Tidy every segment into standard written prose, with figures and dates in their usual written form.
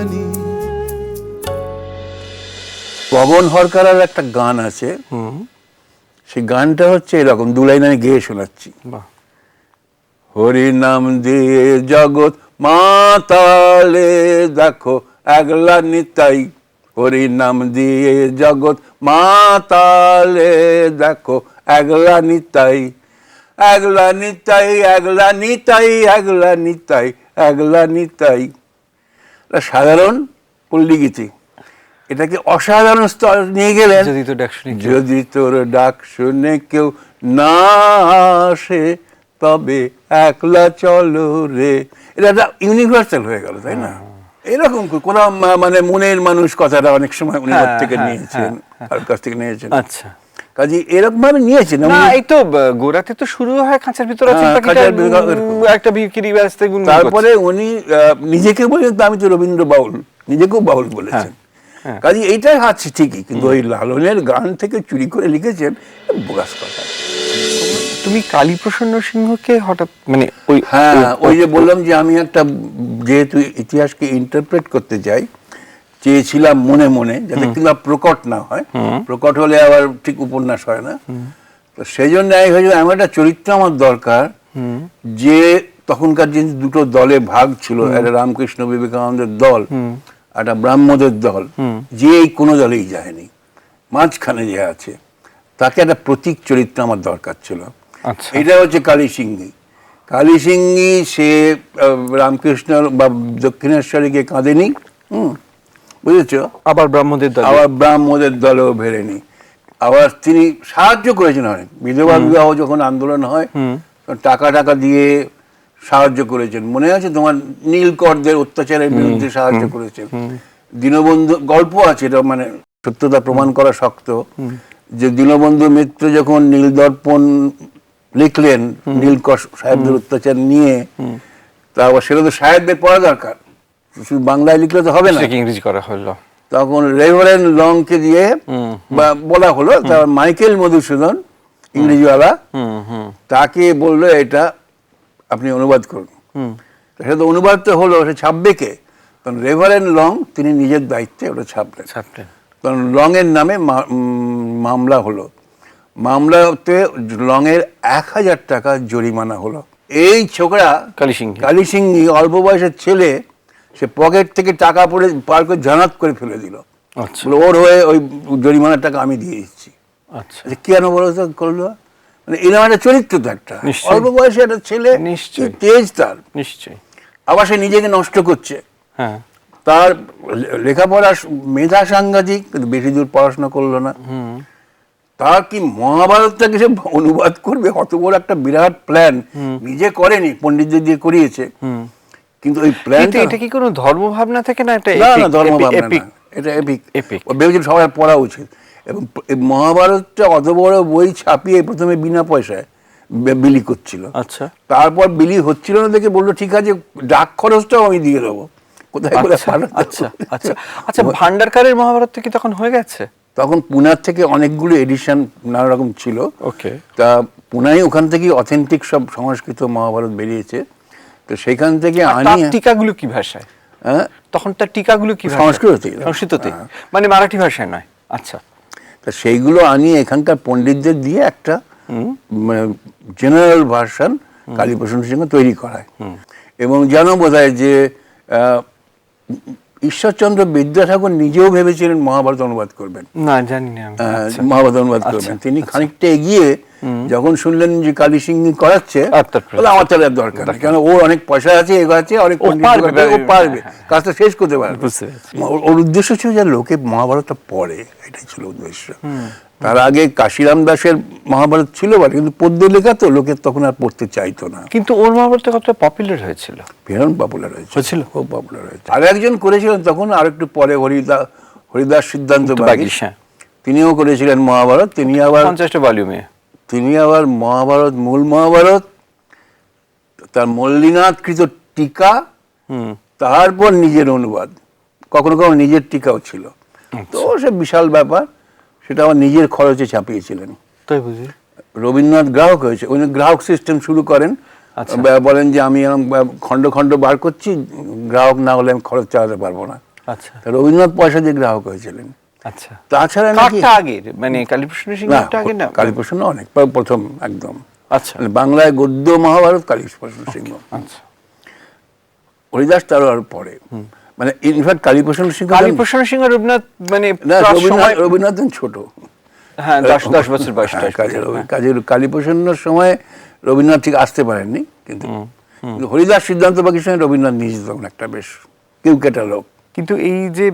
জানি। পবন হরকারের একটা গান আছে, সেই গানটা হচ্ছে এরকম, দু লাইন আমি গেয়ে শোনাচ্ছি। হরি নাম দিয়ে জগৎ মাতালে দেখো একলা নিতাই, হরি নাম দিয়ে জগৎ মাতালে দেখো একলা নিতাই, একলা নিতাই, একলা নিতাই, একলা নিতাই, একলা নিতাই। সাধারণ পল্লীগীতি, এটাকে অসাধারণ স্তর নিয়ে গেলেন। যদি তোর ডাক শুনে কেউ না আসে তবে একলা চলো রে, এটা একটা ইউনিভার্সাল হয়ে গেল, তাই না? এরকম কোন মানে মনের মানুষ কথাটা অনেক সময় উনি ওর থেকে নিয়েছেন, কার কাছ থেকে নিয়েছেন। আচ্ছা, কাজে এরকম ভাবে নিয়েছেন। এই তো গোড়াতে তো শুরু হয় খাঁচার ভিতর আছে একটা বিক্রি ব্যস্ত, তারপরে উনি নিজেকে বলেন আমি তো রবীন্দ্র বাউল, নিজেকেও বাউল বলেছেন। কাজে এইটাই আছে ঠিকই, কিন্তু ওই লালনের গান থেকে চুরি করে লিখেছেন, বোগাস কথা। তুমি কালীপ্রসন্ন সিংহকে হঠাৎ মানে ওই যে বললাম যে আমি একটা যেহেতু ইতিহাসকে ইন্টারপ্রেট করতে চাই, চেয়েছিলাম মনে মনে যাতে কিংবা প্রকট না হয়, প্রকট হলে আবার ঠিক উপন্যাস হয় না। তো সেই জন্য এমন একটা চরিত্র আমার দরকার যে তখনকার যে দুটো দলে ভাগ ছিল, একটা রামকৃষ্ণ বিবেকানন্দের দল, একটা ব্রাহ্মদের দল, যে এই কোনো দলেই যায়নি, মাঝখানে যে আছে তাকে একটা প্রতীক চরিত্র আমার দরকার ছিল। এটা হচ্ছে কালী সিংহী। কালী সিংহী সে রামকৃষ্ণ বা দক্ষিণেশ্বরে গিয়ে কাঁদেনি, বুঝেছ, আবার ব্রাহ্মদের দলেও ভেড়েনি, আবার তিনি সাহায্য করেছেন অনেক। বিধবা বিবাহ যখন আন্দোলন হয় টাকা টাকা দিয়ে সাহায্য করেছেন, মনে আছে তোমার, নীলকরদের অত্যাচারের বিরুদ্ধে সাহায্য করেছেন। দীনবন্ধু গল্প আছে, এটা মানে সত্যতা প্রমাণ করা শক্ত, যে দীনবন্ধু মিত্র যখন নীলদর্পণ লিখলেন নীলকর সাহেবদের অত্যাচার নিয়ে, তারপর সেটা তো সাহেবদের পড়া দরকার, শুধু বাংলায় লিখলে তো হবে না, ইংরেজি করা হলো। তখন রেভারেন্ড লংকে দিয়ে বলা হলো, তারপর মাইকেল মধুসূদন ইংরেজিওয়ালা, তাকে বললো এটা আপনি অনুবাদ করুন। সেটা তো অনুবাদ তো হলো, সে ছাপবে কে? তখন রেভারেন্ড লং তিনি নিজের দায়িত্বে ওটা ছাপলেন। তখন লংয়ের নামে মামলা হলো, মামলাতে লংয়ের 1000 টাকা জরিমানা হলো। এই ছোকরা কালী সিংহী অল্প বয়সের ছেলে, সে পকেট থেকে টাকা পড়ে পার করে জানাত করে ফেলে দিল, ওর হয়ে ওই জরিমানার টাকা আমি দিয়ে দিচ্ছি। কেন বলো তো করলো? মানে এরকম একটা চরিত্র তো, একটা অল্প বয়সে একটা ছেলে, তেজ তার, নিশ্চয়ই। আবার সে নিজেকে নষ্ট করছে। তার লেখাপড়ার মেধা সাংঘাতিক, কিন্তু বেশি দূর পড়াশোনা করলো না। তার কি মহাভারতটাকে সে অনুবাদ করবে, অত বড় একটা বিরাট প্ল্যান নিজে করেনি, পণ্ডিতদের দিয়ে করিয়েছে। কিন্তু ওই প্ল্যানটা, এটা কি কোনো ধর্ম ভাবনা থেকে না? এটা না, ধর্ম ভাবনা না, এটা এপিক, ভেবেছিল সবাই পড়া উচিত। এবং মহাভারতটা অত বড় বই ছাপিয়ে প্রথমে বিনা পয়সায় বিলি করছিল। আচ্ছা, তারপর বিলি হচ্ছিল না দেখে বললো ঠিক আছে ডাক খরচটাও আমি দিয়ে দেবো, কোথায় করে। আচ্ছা আচ্ছা আচ্ছা, ভান্ডারকারের মহাভারত কি তখন হয়ে গেছে? তখন পুনার থেকে অনেকগুলো এডিশন নানা রকম ছিল। তা পুনায় ওখান থেকে অথেন্টিক সব সংস্কৃত মহাভারত বেরিয়েছে। তো সেখান থেকে টিকাগুলো কি ভাষায়? তখন তার টিকাগুলো কি সংস্কৃততে, মানে মারাঠি ভাষায় নয়? আচ্ছা, তা সেইগুলো আনিয়ে এখানকার পণ্ডিতদের দিয়ে একটা জেনারেল ভার্সন কালীপ্রসন্ন সিংহ তৈরি করায়। এবং জানো বোধহয় যে ঈশ্বরচন্দ্র বিদ্যাসাগর নিজেও ভেবেছিলেন মহাভারত অনুবাদ করবেন। না, জানি না, মহাভারত অনুবাদ করবেন। তিনি খানিকটা এগিয়ে যখন শুনলেন যে কালী সিংহী করাচ্ছে, আমার তাহলে দরকার নেই, কেন ওর অনেক পয়সা আছে, এগো আছে, অনেক ও পারবে, কাজটা শেষ করতে পারবে। ওর উদ্দেশ্য ছিল যে লোকে মহাভারতটা পড়ে, এটাই ছিল উদ্দেশ্য। তার আগে কাশিরাম দাসের মহাভারত ছিল বলে, কিন্তু পদ্য লেখা তো লোকের তখন আর পড়তে চাইতো না। কিন্তু ওর মহাভারত কতটা পপুলার হয়েছিল, ভীষণ পপুলার হয়েছিল, খুব পপুলার হয়েছে। আর একজন করেছিলেন তখন, আর একটু পরে হরিদাস সিদ্ধান্ত বাগীশ, তিনিও করেছিলেন মহাভারত। তিনি আবার 50টা ভলিউমে, তিনি আবার মহাভারত, মূল মহাভারত, তার মল্লিনাথকৃত টিকা, তারপর নিজের অনুবাদ, কখনো কখনো নিজের টিকাও ছিল। তো সে বিশাল ব্যাপার, সেটা আমার নিজের খরচে ছাপিয়েছিলেন। তাই বুঝি? রবীন্দ্রনাথ গ্রাহক হয়েছে, উনি গ্রাহক সিস্টেম শুরু করেন, বলেন যে আমি খন্ড খন্ড বার করছি, গ্রাহক না হলে আমি খরচ চালাতে পারবো না। আচ্ছা তা রবীন্দ্রনাথ পয়সা দিয়ে গ্রাহক হয়েছিলেন। আচ্ছা, তাছাড়া নাকি কারটা আগের মানে কালীপ্রসন্ন সিংহটা আগে না? কালীপ্রসন্ন অনেক প্রথম একদম। আচ্ছা মানে বাংলায় গদ্য মহাভারত কালীপ্রসন্ন সিংহ, আচ্ছা। হরিদাস তারও আর পরে, মানে ইনফ্যাক্ট কালীপ্রসন্ন সিংহ কালীপ্রসন্ন সিংহ রবীন্দ্রনাথ মানে না, প্রায় সময়- রবীন্দ্রনাথ ছোট, হ্যাঁ 10 বছর বয়স। কাজের কালীপ্রসন্নর সময় রবীন্দ্রনাথ ঠিক আসতে পারেননি, কিন্তু হরিদাস সিদ্ধান্ত বাকির সঙ্গে রবীন্দ্রনাথ নিজে তখন একটা বেশ কেউ কেটা লোক। কিন্তু এই যে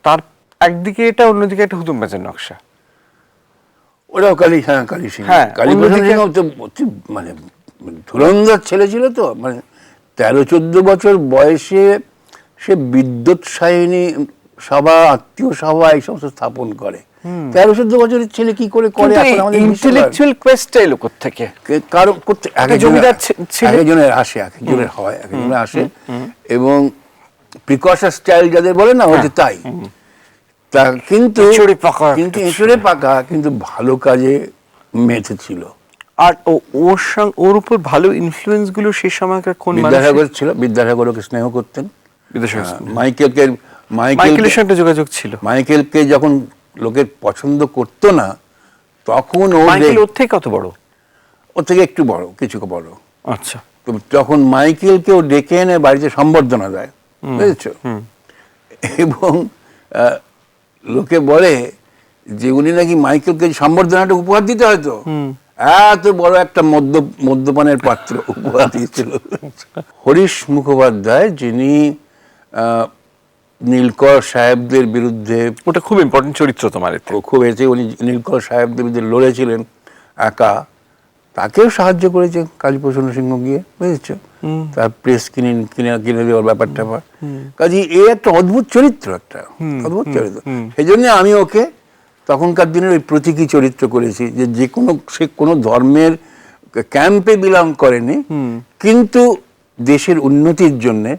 তার একদিকে এটা, অন্যদিকে একটা হুতুম প্যাঁচের নকশা, ওরাও কালী সিংহ। হ্যাঁ, কালীপ্রসন্ন অন্যদিকে- সিংহ তো মানে ধুরন্ধর ছেলে ছিল তো, মানে 13-14 বছর বয়সে সে বিদ্যুৎ সায়নী সভা, আত্মীয় সভা এই সমস্ত স্থাপন করে। 13-14 বছরের ছেলে কি করে করে এখন আমাদের ইন্টেলেকচুয়াল কোয়েস্ট এলো কোত্থেকে? কারো করতে জমিদার ছেলে- একজনের আসে, একজনের হয়, একজনের আসে, এবং প্রিকশন স্টাইল যাদের বলে না, হচ্ছে তাই। তা কিন্তু এঁচোড়ে পাকা কিন্তু একটা এঁচোড়ে পাকা, কিন্তু ভালো কাজে মেতে ছিল। আর ওর সঙ্গে ওর উপর ভালো ইনফ্লুয়েন্স গুলো সেই সময়কার কোন মানুষ? বিদ্যাসাগর ছিল, বিদ্যাসাগর ওকে স্নেহ করতেন। মাইকেলের সঙ্গে যোগাযোগ ছিল। মাইকেলকে যখন লোকের পছন্দ করতো না, তখন মাইকেল ওর থেকে কত বড়? ওর থেকে একটু বড়, কিছু বড়। আচ্ছা, তো যখন মাইকেলকে ও ডেকে এনে বাড়িতে সম্বর্ধনা দেয়, বুঝেছো, এবং লোকে বলে যে উনি নাকি মাইকেলকে সম্বর্ধনাটা উপহার দিতে হয়তো এত বড় একটা মদ্যপানের পাত্র উপহার দিয়েছিল। হরিশ মুখোপাধ্যায়, যিনি নীলকর সাহেবদের বিরুদ্ধে, ওটা খুব ইম্পর্টেন্ট চরিত্র তোমার এতে। খুব এসে উনি নীলকর সাহেবদের বিরুদ্ধে লড়েছিলেন একা, তাকেও সাহায্য করেছে কালীপ্রসন্ন সিংহ গিয়ে, বুঝেছো, তার প্রেস কিনে দেওয়ার ব্যাপারটা। কাজে এ একটা অদ্ভুত চরিত্র, একটা অদ্ভুত চরিত্র। সেই জন্য আমি ওকে তখনকার দিনের ওই প্রতীকী চরিত্র করেছি, যে কোনো সে কোনো ধর্মের ক্যাম্পে বিলং করেনি, কিন্তু দেশের উন্নতির জন্যে,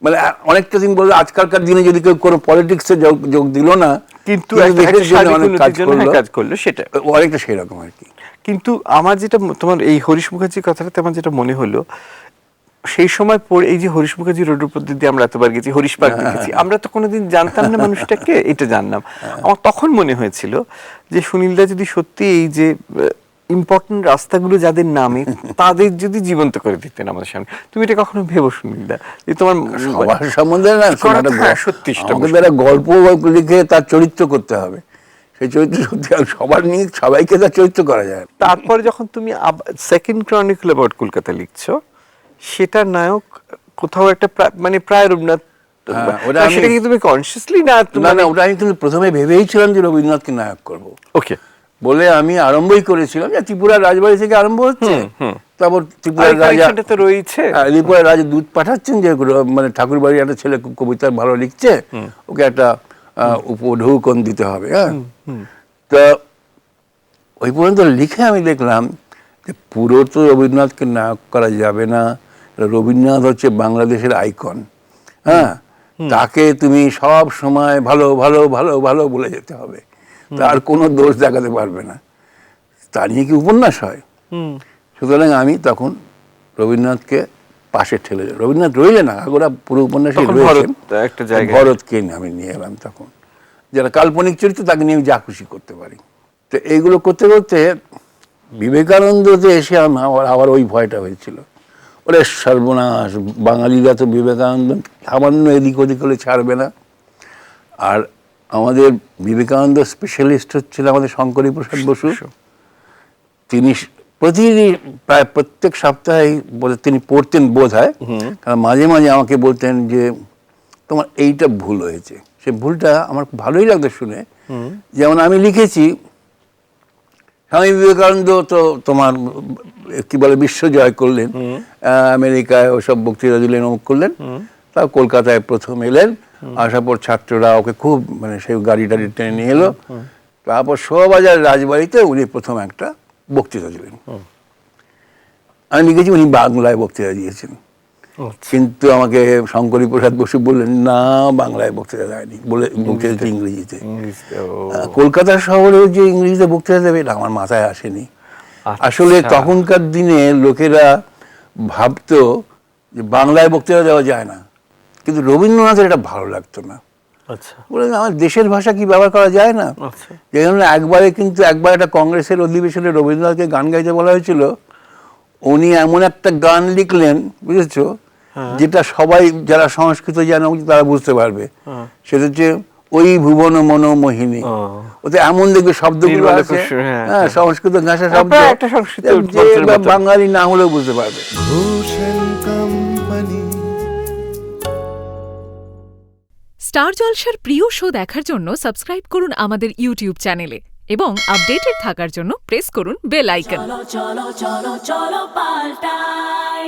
মানে অনেকটা দিন বললো আজকালকার দিনে যদি কেউ কোনো পলিটিক্সে যোগ দিল না, কিন্তু দেশের জন্য অনেক কাজ করলো, সেটা অনেকটা সেই রকম আর কি। কিন্তু আমার যেটা, তোমার এই হরিশ মুখার্জির কথাটাতে আমার যেটা মনে হলো, সেই সময় পড়ে এই যে হরিশ মুখার্জি রোডের উপর দিয়ে আমরা এতবার গেছি, হরিশ পার্ক দেখেছি, আমরা তো কোনোদিন জানতাম না মানুষটাকে, এটা জানলাম। আমার তখন মনে হয়েছিল যে সুনীলদা যদি সত্যি এই যে ইম্পর্টেন্ট রাস্তাগুলো যাদের নামে, তাদের যদি জীবন্ত করে দিতেন আমাদের সামনে। তুমি এটা কখনো ভেবো সুনীলদা যে তোমার সবার সম্বন্ধে না, সত্যি আমাদের গল্প লিখে তার চরিত্র করতে হবে, সেই চরিত্র সত্যি সবার নিয়ে সবাইকে তার চরিত্র করা যায়। তারপরে যখন তুমি সেকেন্ড ক্রনিকল অ্যাবাউট কলকাতা লিখছো, সেটার নায়ক কোথাও একটা মানে প্রায় রবীন্দ্রনাথ, সেটা কি তুমি কনসিয়াসলি না? না, ওটা আমি কিন্তু প্রথমে ভেবেইছিলাম যে রবীন্দ্রনাথকে নায়ক করবো, ওকে, বলে আমি আরম্ভই করেছিলাম যে ত্রিপুরার রাজবাড়ি থেকে আরম্ভ হচ্ছে, তারপর ত্রিপুরার রাজা রয়েছে, ত্রিপুরার রাজা দূত পাঠাচ্ছেন যে মানে ঠাকুর বাড়ির একটা ছেলে কবিতা ভালো লিখছে, ওকে একটা উপঢৌকন দিতে হবে। হ্যাঁ, তো ওই পর্যন্ত লিখে আমি দেখলাম যে পুরো তো রবীন্দ্রনাথকে নায়ক করা যাবে না, রবীন্দ্রনাথ হচ্ছে বাংলাদেশের আইকন। হ্যাঁ, তাকে তুমি সব সময় ভালো ভালো ভালো ভালো বলে যেতে হবে, তার কোনো দোষ দেখাতে পারবে না। তা নিয়ে কি উপন্যাস হয়? সুতরাং আমি তখন রবীন্দ্রনাথকে পাশে ঠেলে, রবীন্দ্রনাথ রইলে না, ওরা পুরো উপন্যাসে রয়েছেন, ভরতকে আমি নিয়ে এলাম তখন, যারা কাল্পনিক চরিত্র তাকে নিয়ে আমি যা খুশি করতে পারি। তো এইগুলো করতে করতে বিবেকানন্দতে এসে আবার ওই ভয়টা হয়েছিল, ওরে সর্বনাশ, বাঙালিরা তো বিবেকানন্দ সামান্য এদিক ওদিক হলে ছাড়বে না। আর আমাদের বিবেকানন্দ স্পেশালিস্ট হচ্ছিল আমাদের শঙ্করী প্রসাদ বসু। তিনি প্রায় প্রত্যেক সপ্তাহে তিনি পড়তেন বোধ হয়, কারণ মাঝে মাঝে আমাকে বলতেন যে তোমার এইটা ভুল হয়েছে। সে ভুলটা আমার ভালোই লাগতো শুনে। যেমন আমি লিখেছি, স্বামী বিবেকানন্দ তো তোমার কি বলে বিশ্ব জয় করলেন, আমেরিকায় ওসব বক্তৃতা দিলেন, অমুক করলেন, তা কলকাতায় প্রথম এলেন, আসার পর ছাত্ররা ওকে খুব মানে সেই গাড়ি টাড়ি টেনে নিয়ে এলো, তারপর শোভাবাজার রাজবাড়িতে উনি প্রথম একটা বক্তৃতা দিলেন। আমি লিখেছি উনি বাংলায় বক্তৃতা দিয়েছেন, কিন্তু আমাকে শঙ্করী প্রসাদ বসু বললেন না, বাংলায় বক্তৃতা দেয়নি, বলে বক্তৃতা ইংরেজিতে। কলকাতা শহরে যে ইংরেজিতে বক্তৃতা দেবে এটা আমার মাথায় আসেনি। আসলে তখনকার দিনে লোকেরা ভাবতো যে বাংলায় বক্তৃতা দেওয়া যায় না, কিন্তু রবীন্দ্রনাথের এটা ভালো লাগতো না। আচ্ছা বলে আমার দেশের ভাষা কি ব্যবহার করা যায় না? আচ্ছা যেখানে একবার একটা কংগ্রেসের অধিবেশনে রবীন্দ্রনাথকে গান গাইতে বলা হয়েছিল, উনি এমন একটা গান লিখলেন, বুঝেছো, যেটা সবাই যারা সংস্কৃত জানে তারা বুঝতে পারবে। সেটা হচ্ছে ওই ভুবন মনোমোহিনী। ওতে এমন দেখবে শব্দগুলো আছে, হ্যাঁ, সংস্কৃত ভাষা শব্দ, একটা সংস্কৃত যে বাঙালি না হলেও বুঝতে পারবে। স্টার জলসার প্রিয় শো দেখার জন্য সাবস্ক্রাইব করুন আমাদের ইউটিউব চ্যানেলে এবং আপডেটেড থাকার জন্য প্রেস করুন বেল আইকন। চলো চলো চলো চলো পাল্টাই।